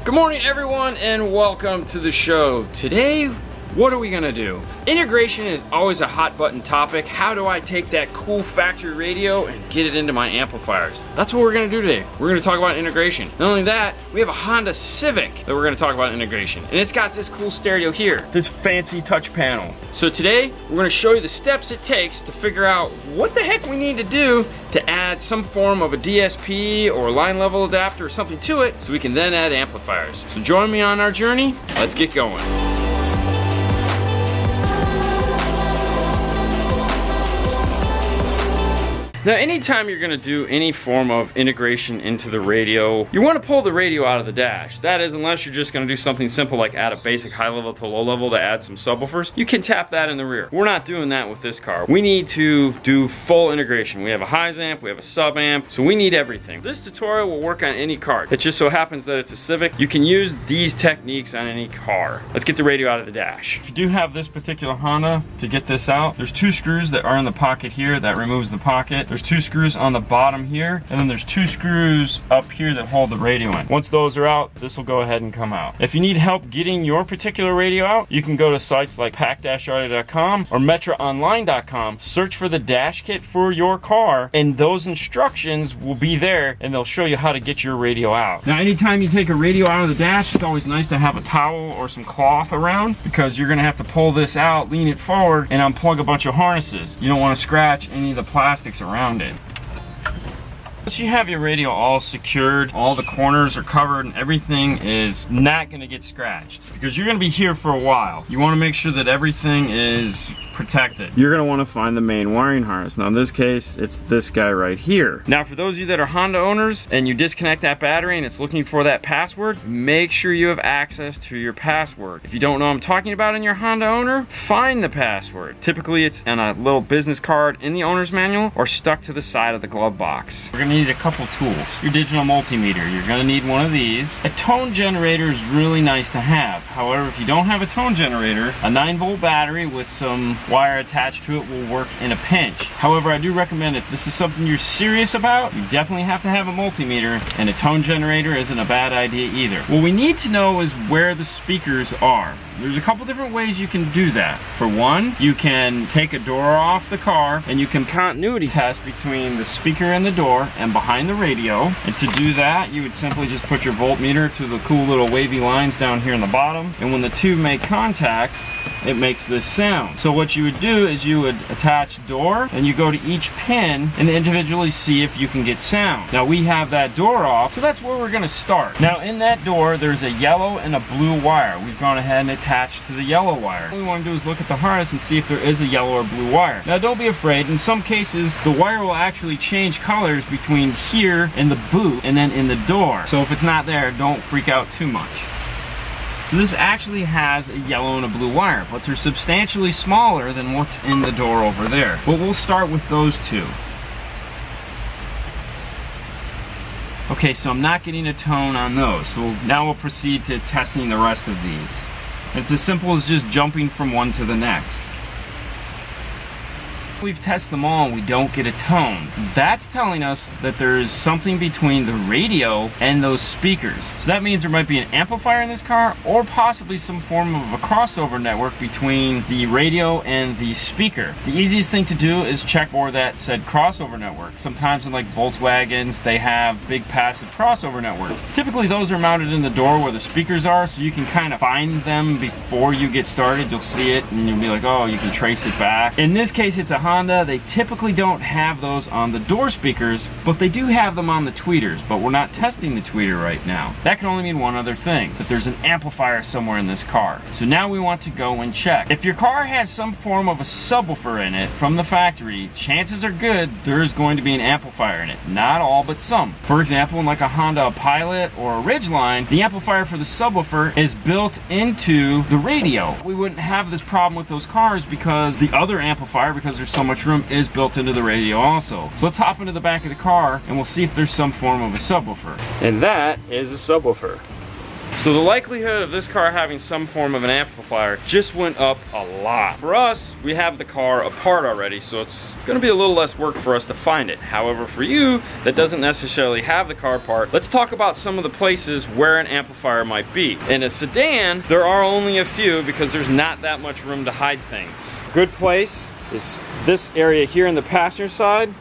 Good morning everyone and welcome to the show. Today, what are we gonna do? Integration is always a hot button topic. How do I take that cool factory radio and get it into my amplifiers? That's what we're gonna do today. We're gonna talk about integration. Not only that, we have a Honda Civic that we're gonna talk about integration. And it's got this cool stereo here, this fancy touch panel. So today, we're gonna show you the steps it takes to figure out what the heck we need to do to add some form of a DSP or line level adapter or something to it so we can then add amplifiers. So join me on our journey. Let's get going. Now, anytime you're gonna do any form of integration into the radio, you wanna pull the radio out of the dash. That is, unless you're just gonna do something simple like add a basic high level to low level to add some subwoofers, you can tap that in the rear. We're not doing that with this car. We need to do full integration. We have a highs amp, we have a sub amp, so we need everything. This tutorial will work on any car. It just so happens that it's a Civic. You can use these techniques on any car. Let's get the radio out of the dash. If you do have this particular Honda, to get this out, there's two screws that are in the pocket here that removes the pocket. There's two screws on the bottom here, and then there's two screws up here that hold the radio in. Once those are out, this will go ahead and come out. If you need help getting your particular radio out, you can go to sites like pack-audio.com or metroonline.com, search for the dash kit for your car, and those instructions will be there, and they'll show you how to get your radio out. Now, anytime you take a radio out of the dash, it's always nice to have a towel or some cloth around, because you're gonna have to pull this out, lean it forward, and unplug a bunch of harnesses. You don't wanna scratch any of the plastics around it. Once you have your radio all secured, all the corners are covered, and everything is not gonna get scratched, because you're gonna be here for a while. You wanna make sure that everything is protected. You're gonna wanna find the main wiring harness. Now in this case, it's this guy right here. Now for those of you that are Honda owners and you disconnect that battery and it's looking for that password, make sure you have access to your password. If you don't know what I'm talking about in your Honda owner, find the password. Typically it's on a little business card in the owner's manual or stuck to the side of the glove box. We're gonna need a couple tools. Your digital multimeter, you're gonna need one of these. A tone generator is really nice to have. However, if you don't have a tone generator, a 9-volt battery with some wire attached to it will work in a pinch. However, I do recommend if this is something you're serious about, you definitely have to have a multimeter, and a tone generator isn't a bad idea either. What we need to know is where the speakers are. There's a couple different ways you can do that. For one, you can take a door off the car and you can continuity test between the speaker and the door and behind the radio. And to do that, you would simply just put your voltmeter to the cool little wavy lines down here in the bottom. And when the two make contact, it makes this sound. So what you would do is you would attach door and you go to each pin and individually see if you can get sound. Now we have that door off, so that's where we're gonna start. Now in that door, there's a yellow and a blue wire. We've gone ahead and attached to the yellow wire. What we wanna do is look at the harness and see if there is a yellow or blue wire. Now don't be afraid, in some cases, the wire will actually change colors between here and the boot and then in the door. So if it's not there, don't freak out too much. So this actually has a yellow and a blue wire, but they're substantially smaller than what's in the door over there. But we'll start with those two. Okay, so I'm not getting a tone on those. So now we'll proceed to testing the rest of these. It's as simple as just jumping from one to the next. We've tested them all and we don't get a tone. That's telling us that there's something between the radio and those speakers. So that means there might be an amplifier in this car or possibly some form of a crossover network between the radio and the speaker. The easiest thing to do is check for that said crossover network. Sometimes in like Volkswagens, they have big passive crossover networks. Typically those are mounted in the door where the speakers are, so you can kind of find them before you get started. You'll see it and you'll be like, oh, you can trace it back. In this case, it's a Honda. They typically don't have those on the door speakers, but they do have them on the tweeters, but we're not testing the tweeter right now. That can only mean one other thing, that there's an amplifier somewhere in this car. So now we want to go and check. If your car has some form of a subwoofer in it from the factory, chances are good there's going to be an amplifier in it. Not all, but some. For example, in like a Honda Pilot or a Ridgeline, the amplifier for the subwoofer is built into the radio. We wouldn't have this problem with those cars because the other amplifier, because there's so much room, is built into the radio also. So let's hop into the back of the car and we'll see if there's some form of a subwoofer. And that is a subwoofer. So So the likelihood of this car having some form of an amplifier just went up a lot. For us, we have the car apart already, so it's gonna be a little less work for us to find it. However, for you that doesn't necessarily have the car apart, let's talk about some of the places where an amplifier might be. In a sedan, there are only a few because there's not that much room to hide things. Good place is this area here in the passenger side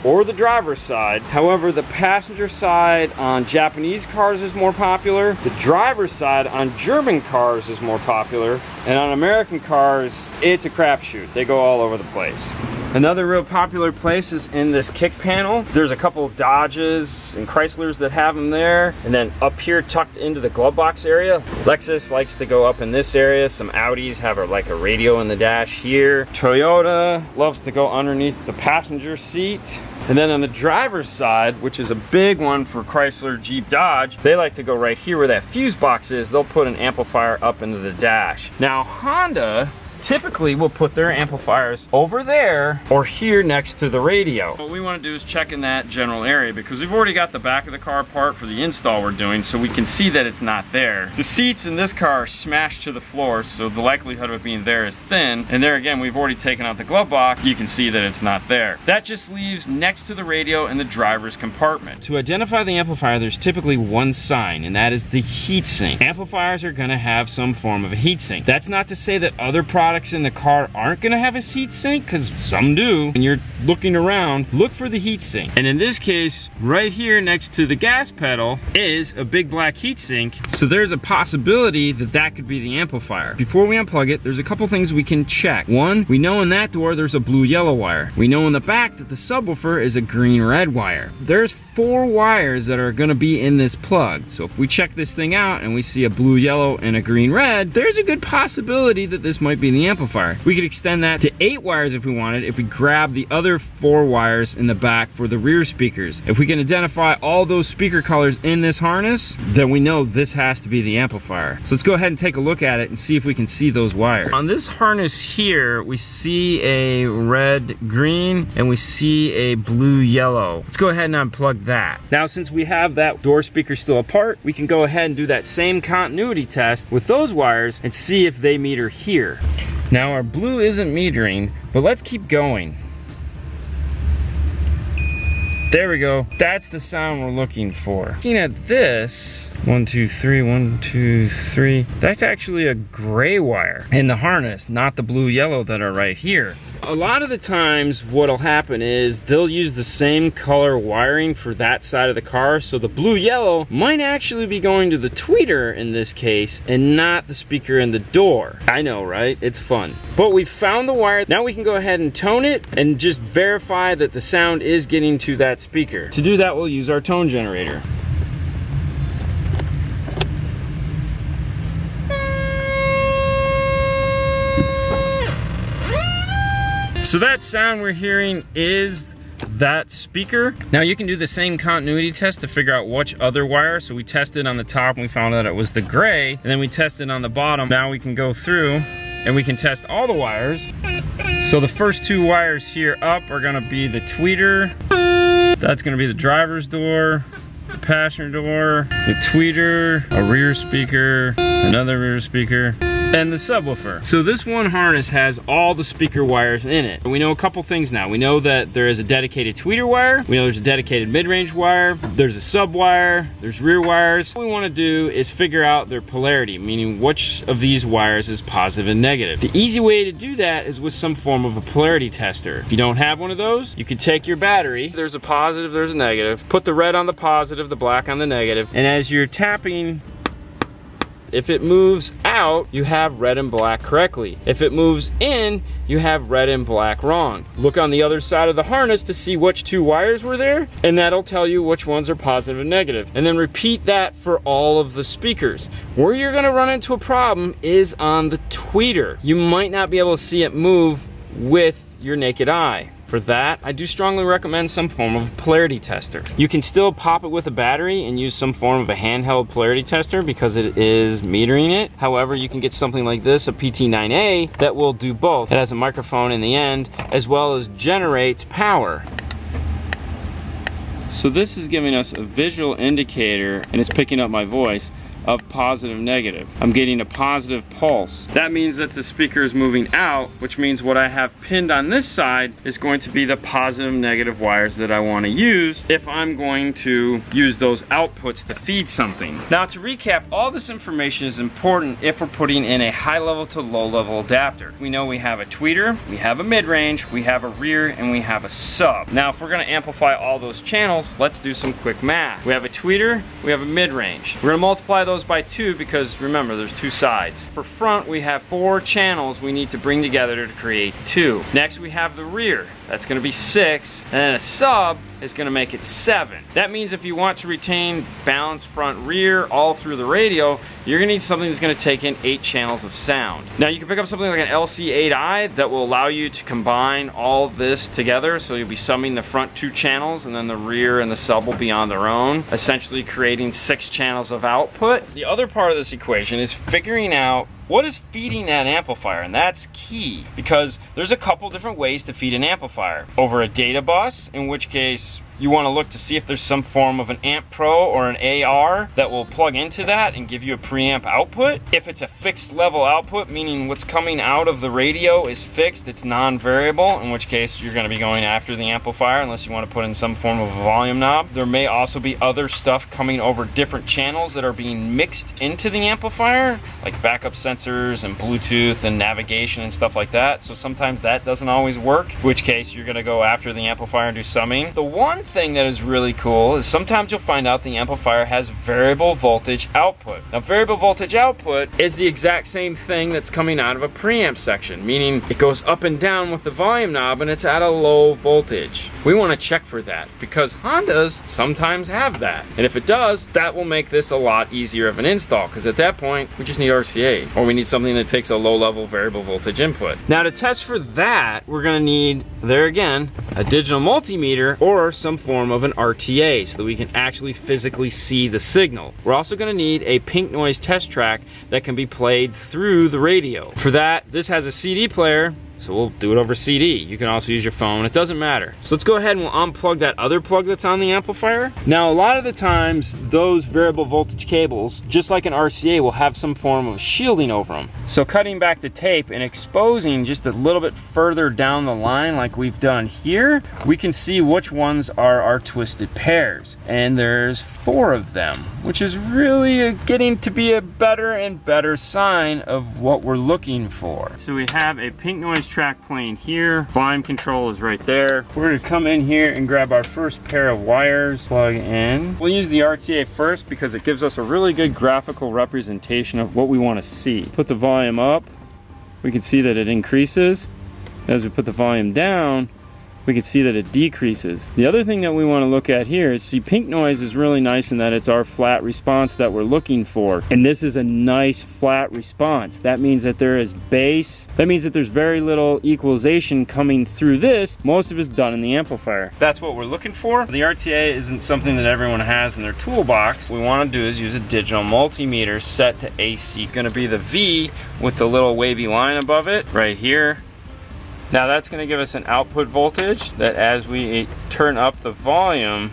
or the driver's side. However, the passenger side on Japanese cars is more popular. The driver's side on German cars is more popular. And on American cars, it's a crapshoot. They go all over the place. Another real popular place is in this kick panel. There's a couple of Dodges and Chryslers that have them there. And then up here tucked into the glove box area, Lexus likes to go up in this area. Some Audis have like a radio in the dash here. Toyota loves to go underneath the passenger seat. And then on the driver's side, which is a big one for Chrysler, Jeep, Dodge, they like to go right here where that fuse box is. They'll put an amplifier up into the dash. Now Honda typically will put their amplifiers over there or here next to the radio. What we want to do is check in that general area because we've already got the back of the car apart for the install we're doing, so we can see that it's not there. The seats in this car are smashed to the floor, so the likelihood of it being there is thin. And there again, we've already taken out the glove box. You can see that it's not there. That just leaves next to the radio in the driver's compartment. To identify the amplifier, there's typically one sign, and that is the heatsink. Amplifiers are going to have some form of a heatsink. That's not to say that other products in the car aren't gonna have a heat sink, because some do. When you're looking around, look for the heat sink. And in this case, right here next to the gas pedal is a big black heat sink. So there's a possibility that that could be the amplifier. Before we unplug it, there's a couple things we can check. One, we know in that door there's a blue-yellow wire. We know in the back that the subwoofer is a green-red wire. There's 4 wires that are gonna be in this plug. So if we check this thing out and we see a blue-yellow and a green-red, there's a good possibility that this might be the amplifier. We could extend that to 8 wires if we wanted, if we grab the other 4 wires in the back for the rear speakers. If we can identify all those speaker colors in this harness, then we know this has to be the amplifier. So let's go ahead and take a look at it and see if we can see those wires. On this harness here, we see a red green and we see a blue yellow. Let's go ahead and unplug that. Now, since we have that door speaker still apart, we can go ahead and do that same continuity test with those wires and see if they meter here. Now our blue isn't metering, but let's keep going. There we go. That's the sound we're looking for. Looking at this, 1, 2, 3, 1, 2, 3. That's actually a gray wire in the harness, not the blue yellow that are right here. A lot of the times what'll happen is they'll use the same color wiring for that side of the car, so the blue yellow might actually be going to the tweeter in this case and not the speaker in the door. I know, right? It's fun. But we found the wire. Now we can go ahead and tone it and just verify that the sound is getting to that speaker. To do that, we'll use our tone generator. So that sound we're hearing is that speaker. Now you can do the same continuity test to figure out which other wire. So we tested on the top and we found that it was the gray, and then we tested on the bottom. Now we can go through and we can test all the wires. So the first 2 wires here up are gonna be the tweeter. That's gonna be the driver's door, the passenger door, the tweeter, a rear speaker, another rear speaker, and the subwoofer. So this one harness has all the speaker wires in it. We know a couple things now. We know that there is a dedicated tweeter wire. We know there's a dedicated mid-range wire. There's a sub wire. There's rear wires. What we want to do is figure out their polarity, meaning which of these wires is positive and negative. The easy way to do that is with some form of a polarity tester. If you don't have one of those, you can take your battery. There's a positive, there's a negative. Put the red on the positive, the black on the negative. And as you're tapping, if it moves out, you have red and black correctly. If it moves in, you have red and black wrong. Look on the other side of the harness to see which 2 wires were there, and that'll tell you which ones are positive and negative. And then repeat that for all of the speakers. Where you're gonna run into a problem is on the tweeter. You might not be able to see it move with your naked eye. For that, I do strongly recommend some form of polarity tester. You can still pop it with a battery and use some form of a handheld polarity tester because it is metering it. However, you can get something like this, a PT9A, that will do both. It has a microphone in the end, as well as generates power. So this is giving us a visual indicator, and it's picking up my voice, of positive negative. I'm getting a positive pulse. That means that the speaker is moving out, which means what I have pinned on this side is going to be the positive negative wires that I want to use if I'm going to use those outputs to feed something. Now to recap, all this information is important if we're putting in a high level to low level adapter. We know we have a tweeter, we have a mid-range, we have a rear, and we have a sub. Now if we're going to amplify all those channels, let's do some quick math. We have a tweeter, we have a mid-range. We're going to multiply those by 2 because remember there's 2 sides. For front we have 4 channels we need to bring together to create 2. Next we have the rear. That's going to be 6, and then a sub is going to make it 7. That means if you want to retain balance front rear all through the radio, you're going to need something that's going to take in 8 channels of sound. Now you can pick up something like an LC8i that will allow you to combine all this together, so you'll be summing the front 2 channels and then the rear and the sub will be on their own, essentially creating 6 channels of output. The other part of this equation is figuring out what is feeding that amplifier, and that's key because there's a couple different ways to feed an amplifier. Over a data bus, in which case you want to look to see if there's some form of an amp pro or an AR that will plug into that and give you a preamp output. If it's a fixed level output, meaning what's coming out of the radio is fixed, it's non-variable, in which case you're going to be going after the amplifier unless you want to put in some form of a volume knob. There may also be other stuff coming over different channels that are being mixed into the amplifier, like backup sensors and Bluetooth and navigation and stuff like that. So sometimes that doesn't always work, in which case you're going to go after the amplifier and do summing. The one thing that is really cool is sometimes you'll find out the amplifier has variable voltage output. Now variable voltage output is the exact same thing that's coming out of a preamp section, meaning it goes up and down with the volume knob and it's at a low voltage. We want to check for that because Hondas sometimes have that, and if it does, that will make this a lot easier of an install because at that point we just need RCAs, or we need something that takes a low level variable voltage input. Now to test for that, we're going to need, there again, a digital multimeter or some form of an RTA so that we can actually physically see the signal. We're also going to need a pink noise test track that can be played through the radio. For that, this has a CD player, so we'll do it over CD. You can also use your phone, it doesn't matter. So let's go ahead and we'll unplug that other plug that's on the amplifier. Now a lot of the times those variable voltage cables, just like an RCA, will have some form of shielding over them. So cutting back the tape and exposing just a little bit further down the line like we've done here, we can see which ones are our twisted pairs. And there's 4 of them, which is really getting to be a better and better sign of what we're looking for. So we have a pink noise track playing here. Volume control is right there. We're going to come in here and grab our first pair of wires, plug in. We'll use the RTA first because it gives us a really good graphical representation of what we want to see. Put the volume up, we can see that it increases. As we put the volume down, we can see that it decreases. The other thing that we want to look at here is, see, pink noise is really nice in that it's our flat response that we're looking for. And this is a nice flat response. That means that there is bass. That means that there's very little equalization coming through this. Most of it's done in the amplifier. That's what we're looking for. The RTA isn't something that everyone has in their toolbox. What we want to do is use a digital multimeter set to AC. It's going to be the V with the little wavy line above it right here. Now that's going to give us an output voltage that as we turn up the volume,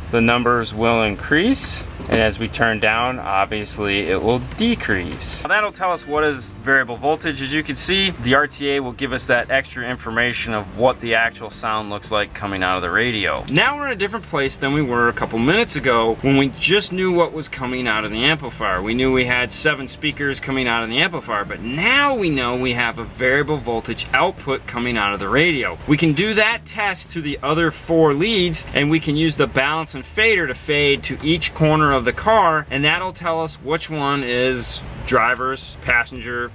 the numbers will increase, and as we turn down, obviously it will decrease. Now that'll tell us what is variable voltage. As you can see, the RTA will give us that extra information of what the actual sound looks like coming out of the radio. Now we're in a different place than we were a couple minutes ago when we just knew what was coming out of the amplifier. We knew we had 7 speakers coming out of the amplifier, but now we know we have a variable voltage output coming out of the radio. We can do that test to the other 4 leads, and we can use the balance and fader to fade to each corner of the car, and that'll tell us which one is driver's, passenger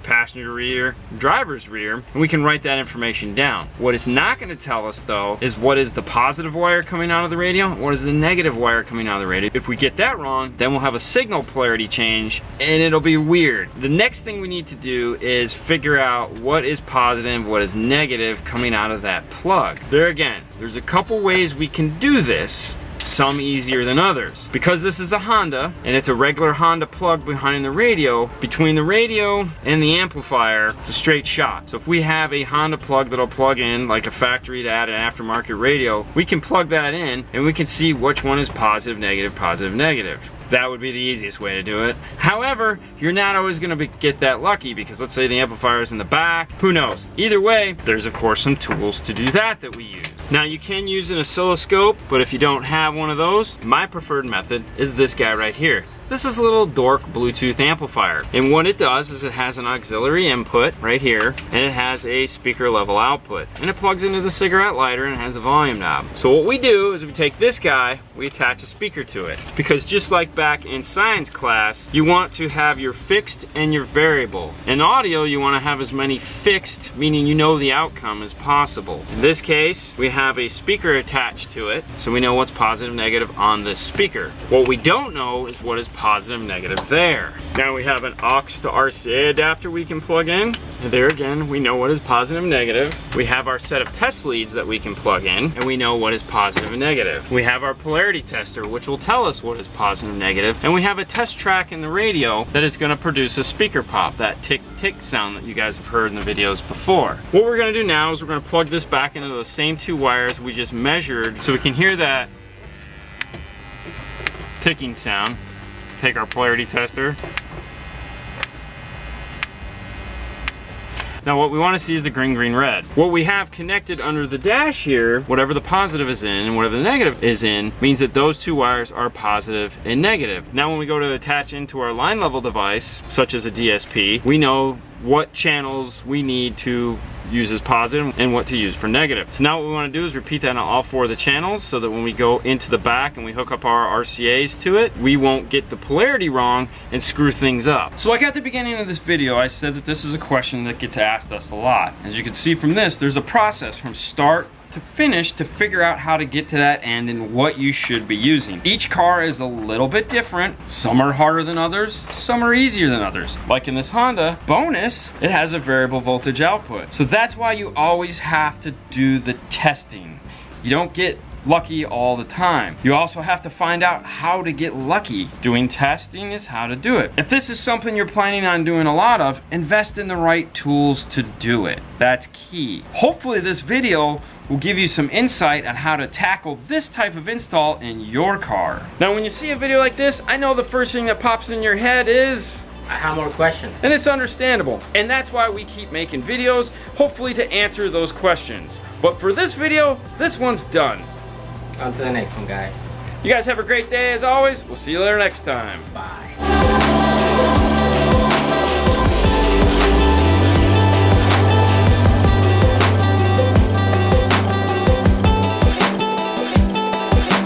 rear, driver's rear, and we can write that information down. What it's not going to tell us though is what is the positive wire coming out of the radio, what is the negative wire coming out of the radio. If we get that wrong, then we'll have a signal polarity change and it'll be weird. The next thing we need to do is figure out what is positive, what is negative coming out of that plug. There again, there's a couple ways we can do this. Some easier than others. Because this is a Honda and it's a regular Honda plug behind the radio, between the radio and the amplifier, it's a straight shot. So if we have a Honda plug that'll plug in like a factory to add an aftermarket radio, we can plug that in and we can see which one is positive, negative, positive, negative. that would be the easiest way to do it. However, you're not always going to get that lucky, because let's say the amplifier is in the back. Who knows? Either way, there's of course some tools to do that we use. Now you can use an oscilloscope, but if you don't have one of those, my preferred method is this guy right here. This is a little dork Bluetooth amplifier, and what it does is it has an auxiliary input right here, and it has a speaker level output, and it plugs into the cigarette lighter and has a volume knob. So what we do is we take this guy, we attach a speaker to it, because just like back in science class, you want to have your fixed and your variable. In audio, you want to have as many fixed, meaning you know the outcome, as possible. In this case, we have a speaker attached to it, so we know what's positive, negative on this speaker. What we don't know is what is positive, negative there. Now we have an aux to RCA adapter we can plug in, and there again we know what is positive and negative. We have our set of test leads that we can plug in, and we know what is positive and negative. We have our polarity tester, which will tell us what is positive and negative, and we have a test track in the radio that is going to produce a speaker pop, that tick tick sound that you guys have heard in the videos before. What we're going to do now is we're going to plug this back into those same two wires we just measured, so we can hear that ticking sound. Take our polarity tester. Now what we want to see is the green, green, red. What we have connected under the dash here, whatever the positive is in and whatever the negative is in, means that those two wires are positive and negative. Now when we go to attach into our line level device, such as a DSP, we know what channels we need to use as positive and what to use for negative. So now what we want to do is repeat that on all four of the channels, so that when we go into the back and we hook up our RCAs to it, we won't get the polarity wrong and screw things up. So like at the beginning of this video, I said that this is a question that gets asked us a lot. As you can see from this, there's a process from start to finish to figure out how to get to that end and what you should be using. Each car is a little bit different. Some are harder than others, some are easier than others. Like in this Honda bonus, it has a variable voltage output. So that's why you always have to do the testing. You don't get lucky all the time. You also have to find out how to get lucky. Doing testing is how to do it. If this is something you're planning on doing a lot of, invest in the right tools to do it. That's key. Hopefully this video will give you some insight on how to tackle this type of install in your car. Now when you see a video like this, I know the first thing that pops in your head is, I have more questions. and it's understandable. And that's why we keep making videos, hopefully to answer those questions. But for this video, this one's done. On to the next one, guys. You guys have a great day as always. We'll see you later next time. Bye.